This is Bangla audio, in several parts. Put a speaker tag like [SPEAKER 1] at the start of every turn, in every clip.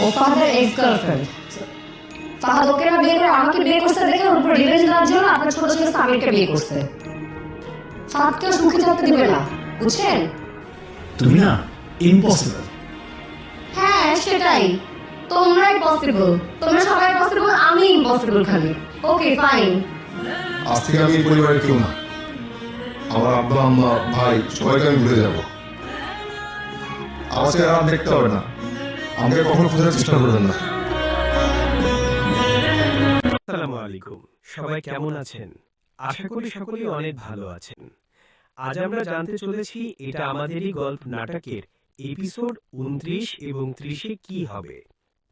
[SPEAKER 1] ও ফাহাদের এক্স গার্লফ্রেন্ড। ফাহাদ ওকে না বিয়ে করে আমাকে বিয়ে করতে দেখে ওর উপর রিভেঞ্জ নেওয়ার জন্য আপনার ছোট ছেলে সামিরকে বিয়ে করছে। ফাহাদকেও সুখী থাকতে দিবে না, বুঝছেন?
[SPEAKER 2] তুমি না ইম্পসিবল।
[SPEAKER 1] হ্যাঁ সেটাই, তোমরাই পসিবল, তোমরা সবাই পসিবল, আমি ইম্পসিবল খালি। Okay fine.
[SPEAKER 3] আজ থেকে আমি এই পরিবারের কেউ না। আমার আব্বা আম্মা ভাই সবাইকে আমি ভুলে যাবো। আমাকে আর দেখতে হবে না, আমাকে কখনো খোঁজার চেষ্টা করবেন না।
[SPEAKER 4] আসসালামু আলাইকুম, সবাই কেমন আছেন? আশা করি সকলেই অনেক ভালো আছেন। আজ আমরা জানতে চলেছি এটা আমাদেরই গল্প নাটকের এপিসোড 29 এবং 30-এ কি হবে।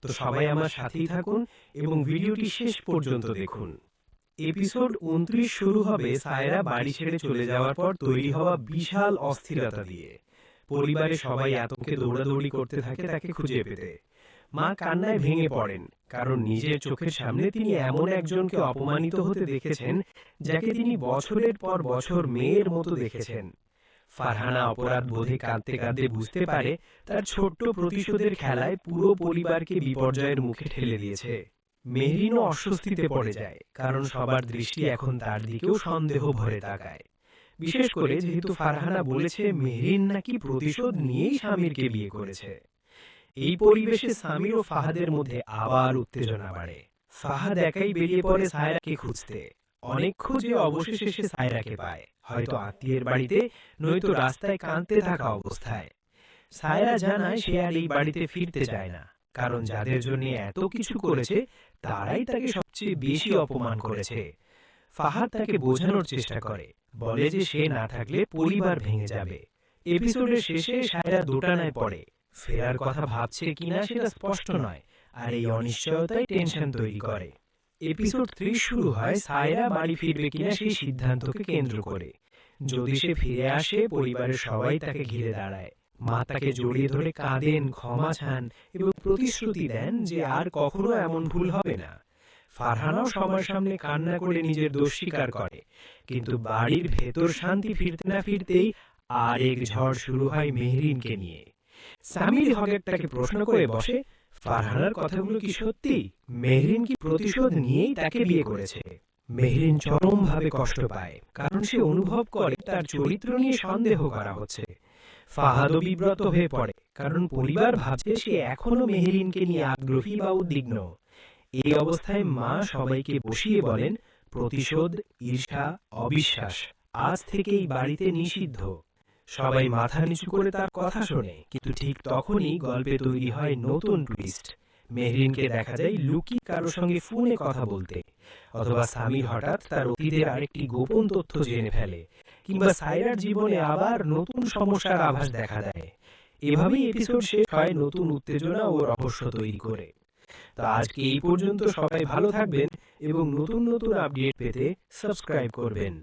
[SPEAKER 4] তো সবাই আমার সাথেই থাকুন এবং ভিডিওটি শেষ পর্যন্ত দেখুন। এপিসোড 29 শুরু হবে সায়রা বাড়ি ছেড়ে চলে যাওয়ার পর তৈরি হওয়া বিশাল অস্থিরতা দিয়ে। পরিবারের সবাই আতঙ্কে দৌড়াদৌড়ি করতে থাকে তাকে খুঁজে পেতে। মা কান্নায় ভেঙে পড়েন, কারণ নিজের চোখের সামনে তিনি এমন একজনকে অপমানিত হতে দেখেছেন যাকে তিনি বছরের পর বছর মেয়ের মতো দেখেছেন। ফারহানা অপরাধ বোধে কাঁদতে কাঁদতে বুঝতে পারে তার ছোট্ট প্রতিশোধের খেলায় পুরো পরিবারকে বিপর্যয়ের মুখে ঠেলে দিয়েছে। মেহরিনও অস্বস্তিতে পড়ে যায়, কারণ সবার দৃষ্টি এখন তার দিকেও সন্দেহ ভরে তাকায়। বিশেষ করে যেহেতু ফারহানা বলেছে মেহরিন নাকি প্রতিশোধ নিয়েই স্বামীরকে বিয়ে করেছে। এই পরিবেশে সামির ও ফাহাদের মধ্যে আবার উত্তেজনা বাড়ে। ফাহাদ একাই বেরিয়ে পড়ে সায়রাকে খুঁজতে। অনেক খুঁজে অবশেষে সে সায়রাকে পায়, হয়তো আত্মীয়ের বাড়িতে, নয়তো রাস্তায় কাঁদতে থাকা অবস্থায়। সায়রা জানায় সে আর এই বাড়িতে ফিরতে চায় না, কারণ যাদের জন্য এত কিছু করেছে তারাই তাকে সবচেয়ে বেশি অপমান করেছে। ফাহাদ তাকে বোঝানোর চেষ্টা করে, বলে যে সে না থাকলে পরিবার ভেঙে যাবে। এপিসোডের শেষে সায়রা দোটানায় পড়ে, ফেরার কথা ভাবছে কিনা সেটা স্পষ্ট নয়, আর এই অনিশ্চয়তাই টেনশন তৈরি করে। এপিসোড 30 শুরু হয় সায়রা বাড়ি ফিরবে কিনা সেই সিদ্ধান্তকে কেন্দ্র করে। যদি সে ফিরে আসে, পরিবারের সবাই তাকে ঘিরে দাঁড়ায়। মা তাকে জড়িয়ে ধরে কাঁদেন, ক্ষমা চান এবং প্রতিশ্রুতি দেন যে আর কখনো এমন ভুল হবে না। ফারহানাও সবার সামনে কান্না করে নিজের দোষ স্বীকার করে, কিন্তু বাড়ির ভেতর শান্তি ফিরতে না ফিরতেই আরেক ঝড় শুরু হয় মেহরিনকে নিয়ে। সামির হকের তাকে প্রশ্ন করে বসে, ফারহানার কথাগুলো কি সত্যি? মেহরিন কি প্রতিশোধ নিয়েই তাকে বিয়ে করেছে? মেহরিন চরমভাবে কষ্ট পায়, কারণ সে অনুভব করে তার চরিত্র নিয়ে সন্দেহ করা হচ্ছে। ফাহাদও বিব্রত হয়ে পড়ে, কারণ পরিবার ভাবছে সে এখনো মেহরিনকে নিয়ে আগ্রহী বা উদ্বিগ্ন। এই অবস্থায় মা সবাইকে বসিয়ে বলেন, প্রতিশোধ, ঈর্ষা, অবিশ্বাস আজ থেকেই বাড়িতে নিষিদ্ধ। সবাই মাথা নিচু করে তার কথা শোনে, কিন্তু ঠিক তখনই গল্পে তৈরি হয় নতুন টুইস্ট। মেহরিনকে দেখা যায় লুকিয়ে কারো সঙ্গে ফোনে কথা বলতে, অথবা সামির হঠাৎ তার অতীতের আরেকটি গোপন তথ্য জেনে ফেলে, কিংবা সায়রার জীবনে আবার নতুন সমস্যার আভাস দেখা দেয়। এভাবেই এপিসোড শেষ হয় নতুন উত্তেজনা ও রহস্য তৈরি করে। তো আজকে এই পর্যন্ত, সবাই ভালো থাকবেন এবং নতুন নতুন আপডেট পেতে সাবস্ক্রাইব করবেন।